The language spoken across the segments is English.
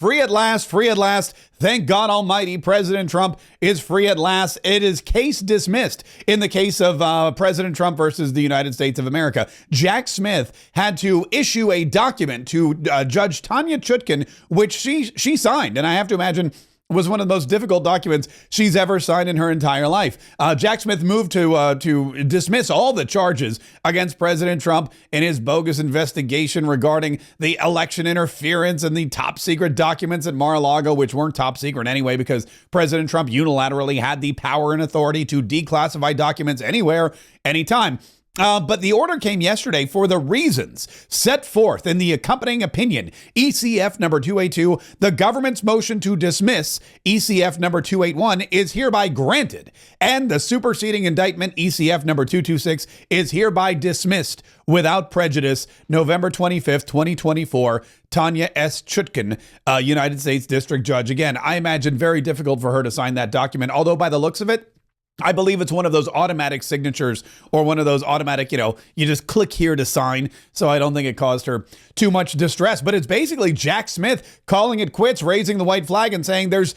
Free at last, free at last. Thank God Almighty, President Trump is free at last. It is case dismissed in the case of President Trump versus the United States of America. Jack Smith had to issue a document to Judge Tanya Chutkan, which she signed. And I have to imagine was one of the most difficult documents she's ever signed in her entire life. Jack Smith moved to dismiss all the charges against President Trump in his bogus investigation regarding the election interference and the top secret documents at Mar-a-Lago, which weren't top secret anyway, because President Trump unilaterally had the power and authority to declassify documents anywhere, anytime. But the order came yesterday for the reasons set forth in the accompanying opinion, ECF number 282. The government's motion to dismiss, ECF number 281, is hereby granted, and the superseding indictment, ECF number 226, is hereby dismissed without prejudice. November 25th, 2024, Tanya S. Chutkan, United States District Judge. Again, I imagine very difficult for her to sign that document, although by the looks of it, I believe it's one of those automatic signatures or one of those automatic, you just click here to sign. So I don't think it caused her too much distress. But it's basically Jack Smith calling it quits, raising the white flag and saying there's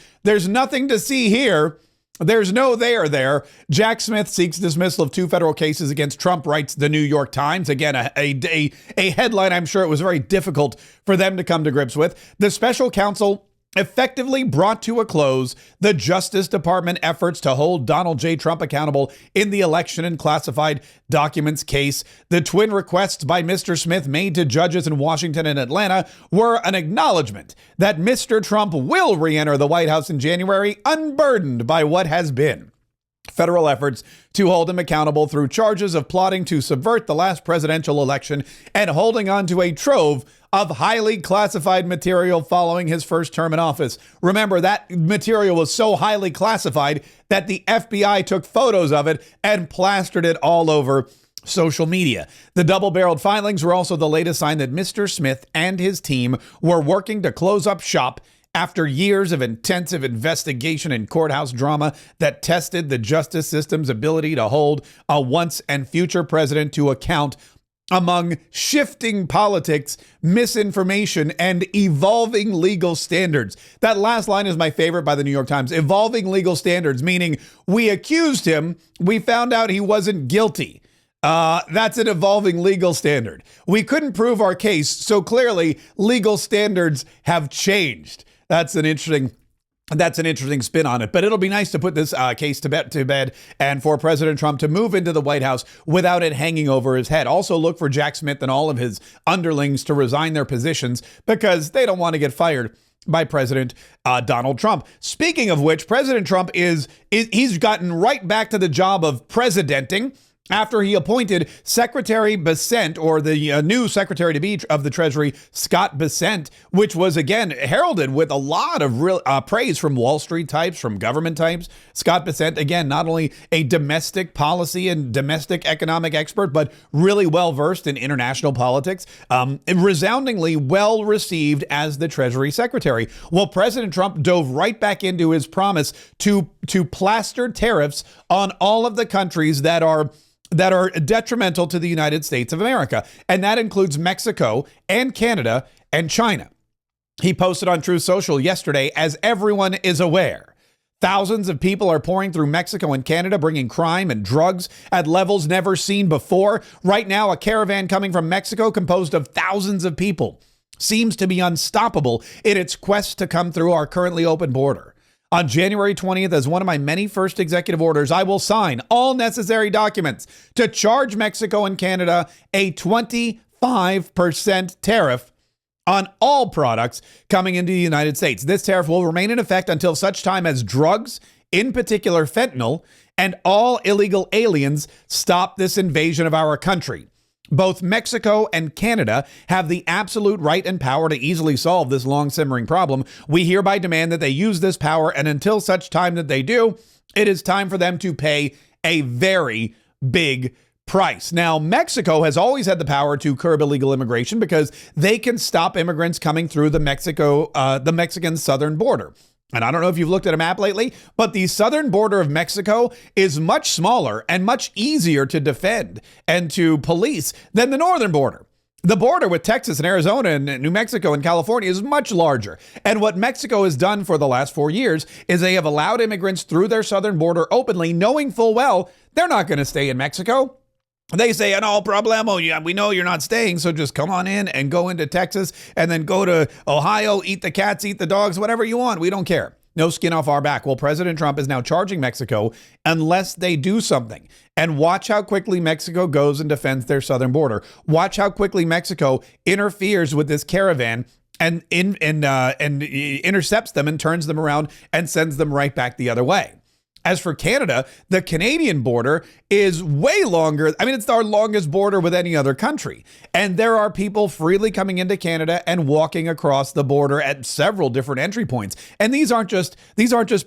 nothing to see here. There's no there. Jack Smith seeks dismissal of 2 federal cases against Trump, writes the New York Times. Again, a headline I'm sure it was very difficult for them to come to grips with. The special counsel effectively brought to a close the Justice Department efforts to hold Donald J. Trump accountable in the election and classified documents case. The twin requests by Mr. Smith made to judges in Washington and Atlanta were an acknowledgement that Mr. Trump will re-enter the White House in January, unburdened by what has been federal efforts to hold him accountable through charges of plotting to subvert the last presidential election and holding on to a trove of highly classified material following his first term in office. Remember, that material was so highly classified that the FBI took photos of it and plastered it all over social media. The double-barreled filings were also the latest sign that Mr. Smith and his team were working to close up shop after years of intensive investigation and courthouse drama that tested the justice system's ability to hold a once and future president to account among shifting politics, misinformation, and evolving legal standards. That last line is my favorite by the New York Times. Evolving legal standards, meaning we accused him, we found out he wasn't guilty. That's an evolving legal standard. We couldn't prove our case, so clearly legal standards have changed. That's an interesting spin on it, but it'll be nice to put this case to bed and for President Trump to move into the White House without it hanging over his head. Also look for Jack Smith and all of his underlings to resign their positions because they don't want to get fired by President Donald Trump. Speaking of which, President Trump he's gotten right back to the job of presidenting after he appointed Secretary Bessent, or the new Secretary-to-be of the Treasury, Scott Bessent, which was, again, heralded with a lot of real praise from Wall Street types, from government types. Scott Bessent, again, not only a domestic policy and domestic economic expert, but really well-versed in international politics, resoundingly well-received as the Treasury Secretary. Well, President Trump dove right back into his promise to plaster tariffs on all of the countries that are detrimental to the United States of America. And that includes Mexico and Canada and China. He posted on Truth Social yesterday, as everyone is aware, thousands of people are pouring through Mexico and Canada, bringing crime and drugs at levels never seen before. Right now, a caravan coming from Mexico composed of thousands of people seems to be unstoppable in its quest to come through our currently open border. On January 20th, as one of my many first executive orders, I will sign all necessary documents to charge Mexico and Canada a 25% tariff on all products coming into the United States. This tariff will remain in effect until such time as drugs, in particular fentanyl, and all illegal aliens stop this invasion of our country. Both Mexico and Canada have the absolute right and power to easily solve this long-simmering problem. We hereby demand that they use this power, and until such time that they do, it is time for them to pay a very big price. Now, Mexico has always had the power to curb illegal immigration because they can stop immigrants coming through the Mexican southern border. And I don't know if you've looked at a map lately, but the southern border of Mexico is much smaller and much easier to defend and to police than the northern border. The border with Texas and Arizona and New Mexico and California is much larger. And what Mexico has done for the last 4 years is they have allowed immigrants through their southern border openly, knowing full well they're not going to stay in Mexico. They say, no problemo, yeah, we know you're not staying, so just come on in and go into Texas and then go to Ohio, eat the cats, eat the dogs, whatever you want. We don't care. No skin off our back. Well, President Trump is now charging Mexico unless they do something. And watch how quickly Mexico goes and defends their southern border. Watch how quickly Mexico interferes with this caravan and intercepts them and turns them around and sends them right back the other way. As for Canada, the Canadian border is way longer. I mean, it's our longest border with any other country. And there are people freely coming into Canada and walking across the border at several different entry points. And these aren't just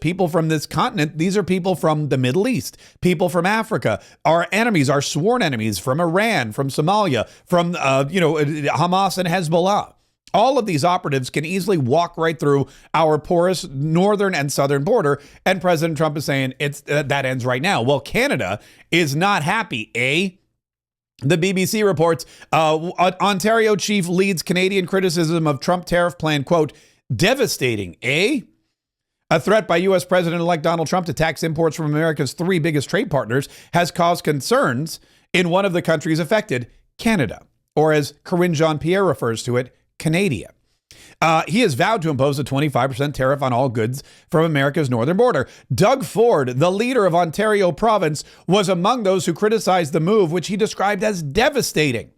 people from this continent. These are people from the Middle East, people from Africa, our enemies, our sworn enemies from Iran, from Somalia, from Hamas and Hezbollah. All of these operatives can easily walk right through our porous northern and southern border, and President Trump is saying that ends right now. Well, Canada is not happy, eh? The BBC reports Ontario chief leads Canadian criticism of Trump tariff plan, quote, devastating, eh? A threat by U.S. President-elect Donald Trump to tax imports from America's three biggest trade partners has caused concerns in one of the countries affected, Canada, or as Corinne Jean-Pierre refers to it, Canada. He has vowed to impose a 25% tariff on all goods from America's northern border. Doug Ford, the leader of Ontario province, was among those who criticized the move, which he described as devastating.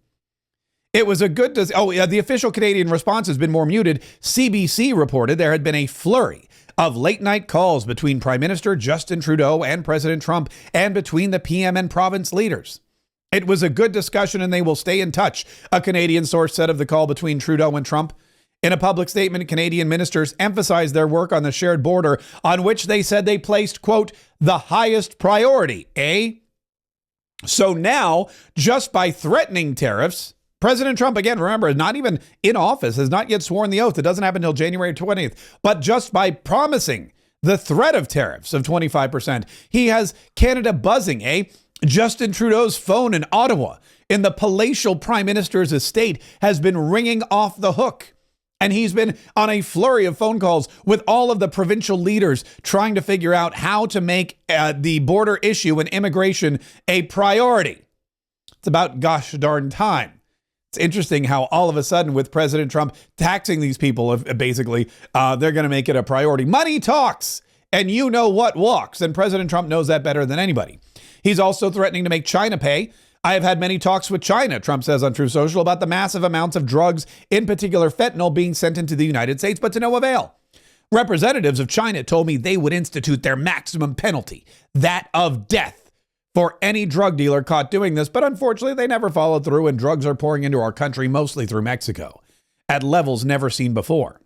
It was a good... the official Canadian response has been more muted. CBC reported there had been a flurry of late-night calls between Prime Minister Justin Trudeau and President Trump and between the PM and province leaders. It was a good discussion and they will stay in touch, a Canadian source said of the call between Trudeau and Trump. In a public statement, Canadian ministers emphasized their work on the shared border, on which they said they placed, quote, the highest priority, eh? So now, just by threatening tariffs, President Trump, again, remember, is not even in office, has not yet sworn the oath. It doesn't happen until January 20th. But just by promising the threat of tariffs of 25%, he has Canada buzzing, eh? Justin Trudeau's phone in Ottawa, in the palatial prime minister's estate, has been ringing off the hook. And he's been on a flurry of phone calls with all of the provincial leaders trying to figure out how to make the border issue and immigration a priority. It's about gosh darn time. It's interesting how all of a sudden with President Trump taxing these people, basically, they're going to make it a priority. Money talks, and you know what walks. And President Trump knows that better than anybody. He's also threatening to make China pay. I have had many talks with China, Trump says on Truth Social, about the massive amounts of drugs, in particular fentanyl, being sent into the United States, but to no avail. Representatives of China told me they would institute their maximum penalty, that of death, for any drug dealer caught doing this. But unfortunately, they never followed through, and drugs are pouring into our country, mostly through Mexico, at levels never seen before.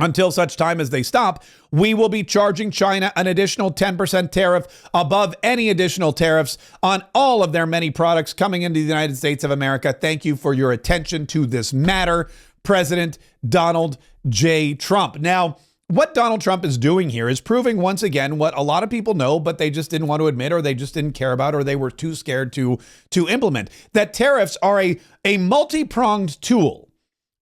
Until such time as they stop, we will be charging China an additional 10% tariff above any additional tariffs on all of their many products coming into the United States of America. Thank you for your attention to this matter, President Donald J. Trump. Now, what Donald Trump is doing here is proving once again what a lot of people know, but they just didn't want to admit, or they just didn't care about, or they were too scared to implement, that tariffs are a multi-pronged tool.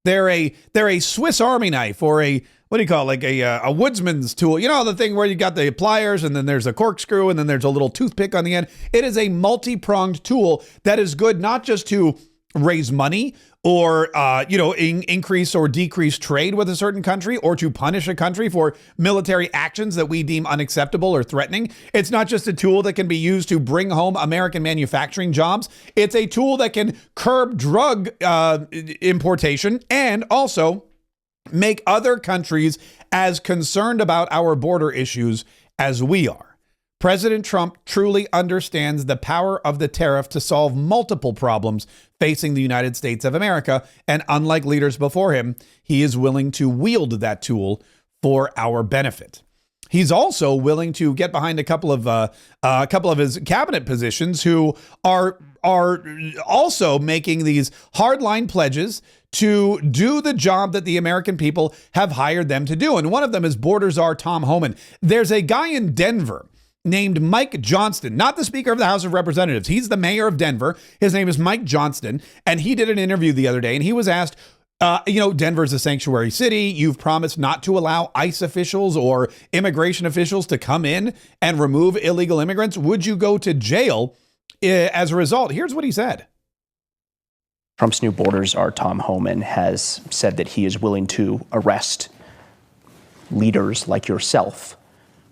They're a Swiss Army knife, or what do you call it? Like a woodsman's tool. You know, the thing where you got the pliers and then there's a corkscrew and then there's a little toothpick on the end. It is a multi-pronged tool that is good not just to raise money or, increase or decrease trade with a certain country, or to punish a country for military actions that we deem unacceptable or threatening. It's not just a tool that can be used to bring home American manufacturing jobs. It's a tool that can curb drug importation and also make other countries as concerned about our border issues as we are. President Trump truly understands the power of the tariff to solve multiple problems facing the United States of America, and unlike leaders before him, he is willing to wield that tool for our benefit. He's also willing to get behind a couple of his cabinet positions who are also making these hardline pledges to do the job that the American people have hired them to do. And one of them is border czar Tom Homan. There's a guy in Denver named Mike Johnston, not the Speaker of the House of Representatives. He's the mayor of Denver. His name is Mike Johnston. And he did an interview the other day, and he was asked, Denver's a sanctuary city. You've promised not to allow ICE officials or immigration officials to come in and remove illegal immigrants. Would you go to jail as a result? Here's what he said. Trump's new borders czar, Tom Homan, has said that he is willing to arrest leaders like yourself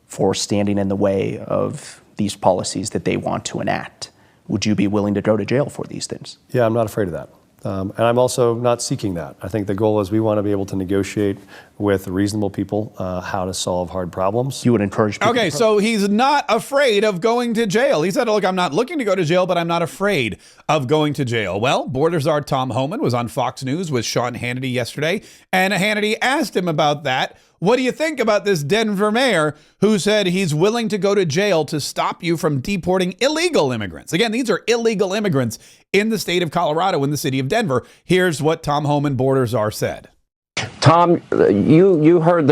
for standing in the way of these policies that they want to enact. Would you be willing to go to jail for these things? Yeah, I'm not afraid of that. And I'm also not seeking that. I think the goal is we want to be able to negotiate with reasonable people how to solve hard problems. You would encourage people. Okay, so he's not afraid of going to jail. He said, look, I'm not looking to go to jail, but I'm not afraid of going to jail. Well, border czar Tom Homan was on Fox News with Sean Hannity yesterday, and Hannity asked him about that. What do you think about this Denver mayor who said he's willing to go to jail to stop you from deporting illegal immigrants? Again, these are illegal immigrants in the state of Colorado, in the city of Denver. Here's what Tom Homan, border czar, said. Tom, you heard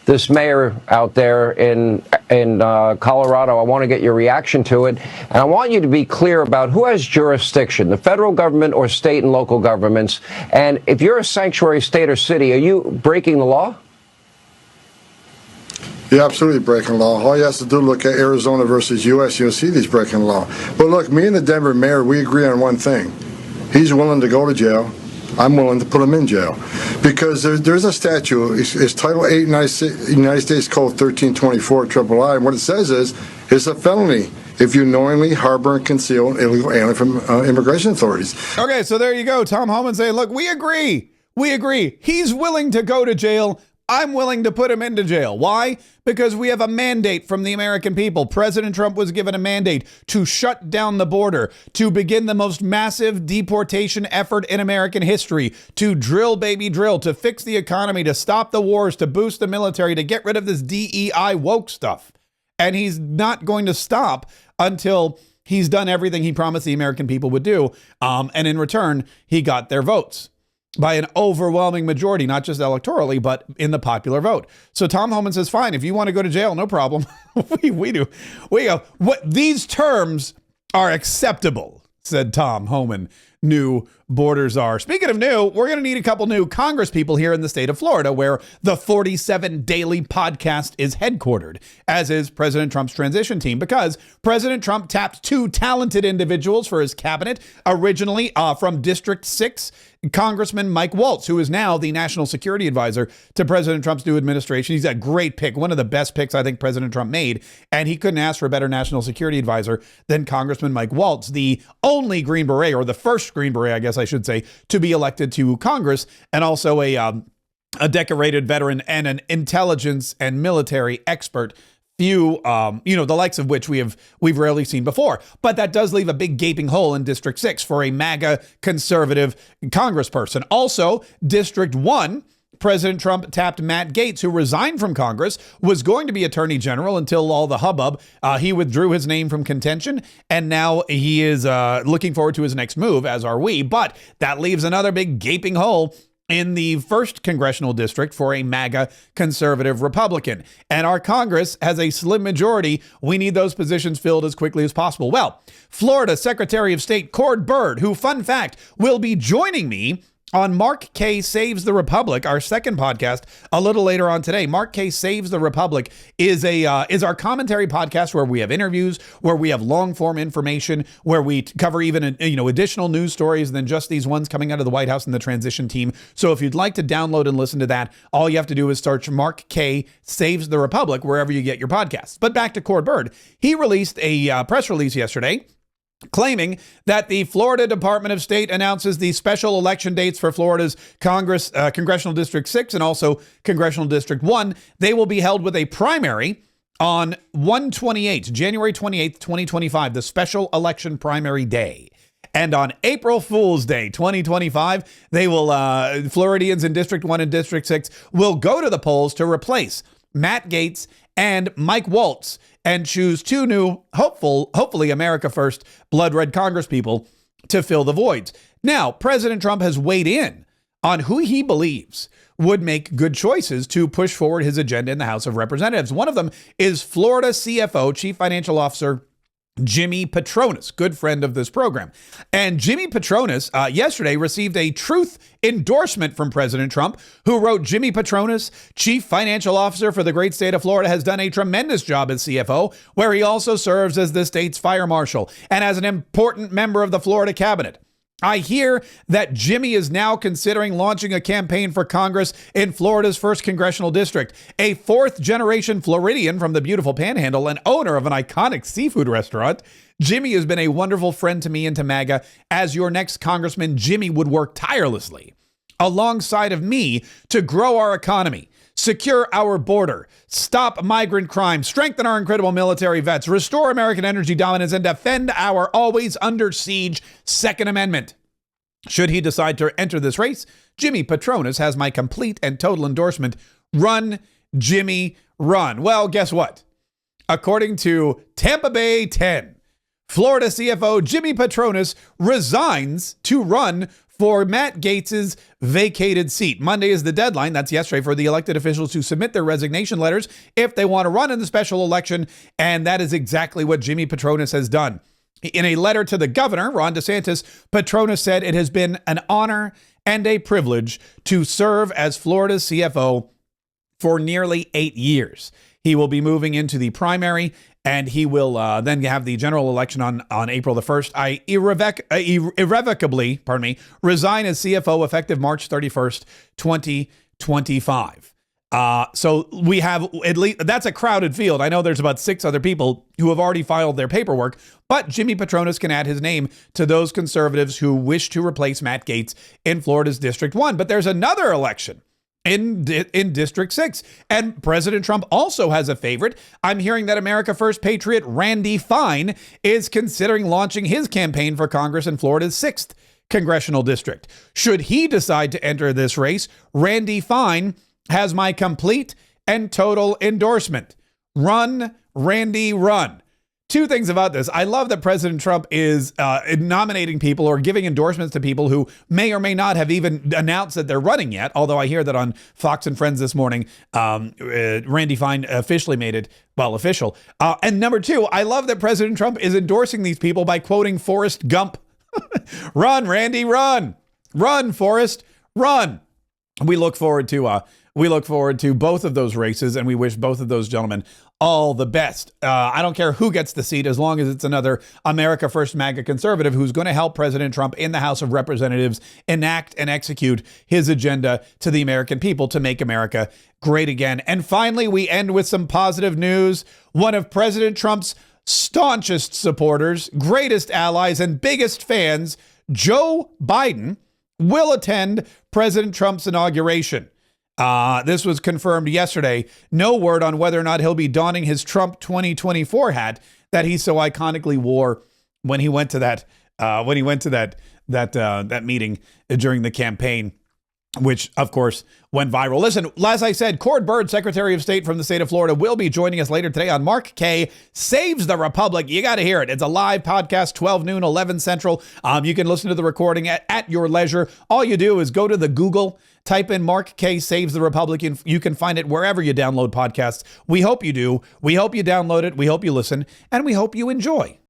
this mayor out there in Colorado. I want to get your reaction to it, and I want you to be clear about who has jurisdiction, the federal government or state and local governments. And if you're a sanctuary state or city, are you breaking the law? You're absolutely breaking law. All you have to do is look at Arizona versus U.S. You'll see these breaking law. But look, me and the Denver mayor, we agree on one thing. He's willing to go to jail. I'm willing to put him in jail because there's a statute. It's Title 8 United States Code 1324 III, and what it says is it's a felony if you knowingly harbor and conceal an illegal alien from immigration authorities. Okay, so there you go. Tom Homan saying, look, we agree. We agree. He's willing to go to jail. I'm willing to put him into jail. Why? Because we have a mandate from the American people. President Trump was given a mandate to shut down the border, to begin the most massive deportation effort in American history, to drill, baby, drill, to fix the economy, to stop the wars, to boost the military, to get rid of this DEI woke stuff. And he's not going to stop until he's done everything he promised the American people would do. And in return, he got their votes by an overwhelming majority, not just electorally, but in the popular vote. So Tom Homan says, fine, if you want to go to jail, no problem. we do. We go, what these terms are acceptable, said Tom Homan, new border czar. Speaking of new, we're going to need a couple new Congress people here in the state of Florida, where the 47 Daily podcast is headquartered, as is President Trump's transition team, because President Trump tapped two talented individuals for his cabinet, originally from District 6, Congressman Mike Waltz, who is now the national security advisor to President Trump's new administration. He's a great pick, one of the best picks I think President Trump made, and he couldn't ask for a better national security advisor than Congressman Mike Waltz, the only Green Beret, or the first Green Beret, I guess I should say, to be elected to Congress, and also a decorated veteran and an intelligence and military expert. Few, the likes of which we've rarely seen before. But that does leave a big gaping hole in District 6 for a MAGA conservative congressperson. Also, District 1, President Trump tapped Matt Gaetz, who resigned from Congress, was going to be Attorney General until all the hubbub. He withdrew his name from contention, and now he is looking forward to his next move, as are we. But that leaves another big gaping hole in the first congressional district for a MAGA conservative Republican. And our Congress has a slim majority. We need those positions filled as quickly as possible. Well, Florida Secretary of State Cord Bird, who, fun fact, will be joining me on Mark Kaye Saves the Republic, our second podcast, a little later on today. Mark Kaye Saves the Republic is our commentary podcast where we have interviews, where we have long form information, where we cover even additional news stories than just these ones coming out of the White House and the transition team. So if you'd like to download and listen to that, all you have to do is search Mark Kaye Saves the Republic wherever you get your podcasts. But back to Cord Bird, he released a press release yesterday claiming that the Florida Department of State announces the special election dates for Florida's Congressional District 6 and also Congressional District 1. They will be held with a primary on January 28th, 2025, the special election primary day. And on April Fool's Day, 2025, they will, Floridians in District 1 and District 6 will go to the polls to replace Matt Gaetz and Mike Waltz and choose two new, hopefully America First, blood red congresspeople to fill the voids. Now, President Trump has weighed in on who he believes would make good choices to push forward his agenda in the House of Representatives. One of them is Florida CFO, Chief Financial Officer Jimmy Patronis, good friend of this program. And Jimmy Patronis yesterday received a truth endorsement from President Trump, who wrote, Jimmy Patronis, Chief Financial Officer for the great state of Florida, has done a tremendous job as CFO, where he also serves as the state's fire marshal and as an important member of the Florida cabinet. I hear that Jimmy is now considering launching a campaign for Congress in Florida's 1st Congressional District. A 4th-generation Floridian from the beautiful Panhandle and owner of an iconic seafood restaurant, Jimmy has been a wonderful friend to me and to MAGA. As your next congressman, Jimmy would work tirelessly alongside of me to grow our economy, secure our border, stop migrant crime, strengthen our incredible military vets, restore American energy dominance, and defend our always under siege Second Amendment. Should he decide to enter this race, Jimmy Patronis has my complete and total endorsement. Run, Jimmy, run. Well, guess what? According to Tampa Bay 10, Florida CFO Jimmy Patronis resigns to run for Matt Gaetz's vacated seat. Monday is the deadline, that's yesterday, for the elected officials to submit their resignation letters if they want to run in the special election, and that is exactly what Jimmy Patronis has done. In a letter to the governor, Ron DeSantis, Patronis said it has been an honor and a privilege to serve as Florida's CFO for nearly 8 years. He will be moving into the primary, and he will then have the general election on April the 1st. I irrevocably, resign as CFO effective March 31st, 2025. So we have at least, that's a crowded field. I know there's about 6 other people who have already filed their paperwork, but Jimmy Patronis can add his name to those conservatives who wish to replace Matt Gaetz in Florida's District 1. But there's another election in District 6. And President Trump also has a favorite. I'm hearing that America First patriot Randy Fine is considering launching his campaign for Congress in Florida's 6th congressional district. Should he decide to enter this race, Randy Fine has my complete and total endorsement. Run, Randy, run. 2 things about this. I love that President Trump is nominating people or giving endorsements to people who may or may not have even announced that they're running yet, although I hear that on Fox and Friends this morning, Randy Fine officially made it, official. And number 2, I love that President Trump is endorsing these people by quoting Forrest Gump. Run, Randy, run. Run, Forrest, run. We look forward to both of those races, and we wish both of those gentlemen all the best. I don't care who gets the seat, as long as it's another America First MAGA conservative who's going to help President Trump in the House of Representatives enact and execute his agenda to the American people to make America great again. And finally, we end with some positive news. One of President Trump's staunchest supporters, greatest allies, and biggest fans, Joe Biden, will attend President Trump's inauguration. This was confirmed yesterday. No word on whether or not he'll be donning his Trump 2024 hat that he so iconically wore when he went to that meeting during the campaign, which of course went viral. Listen, as I said, Cord Byrd, Secretary of State from the state of Florida, will be joining us later today on Mark Kaye Saves the Republic. You got to hear it. It's a live podcast, 12 noon, 11 Central. You can listen to the recording at your leisure. All you do is go to the Google, type in Mark Kaye Saves the Republic, and you can find it wherever you download podcasts. We hope you do. We hope you download it. We hope you listen, and we hope you enjoy.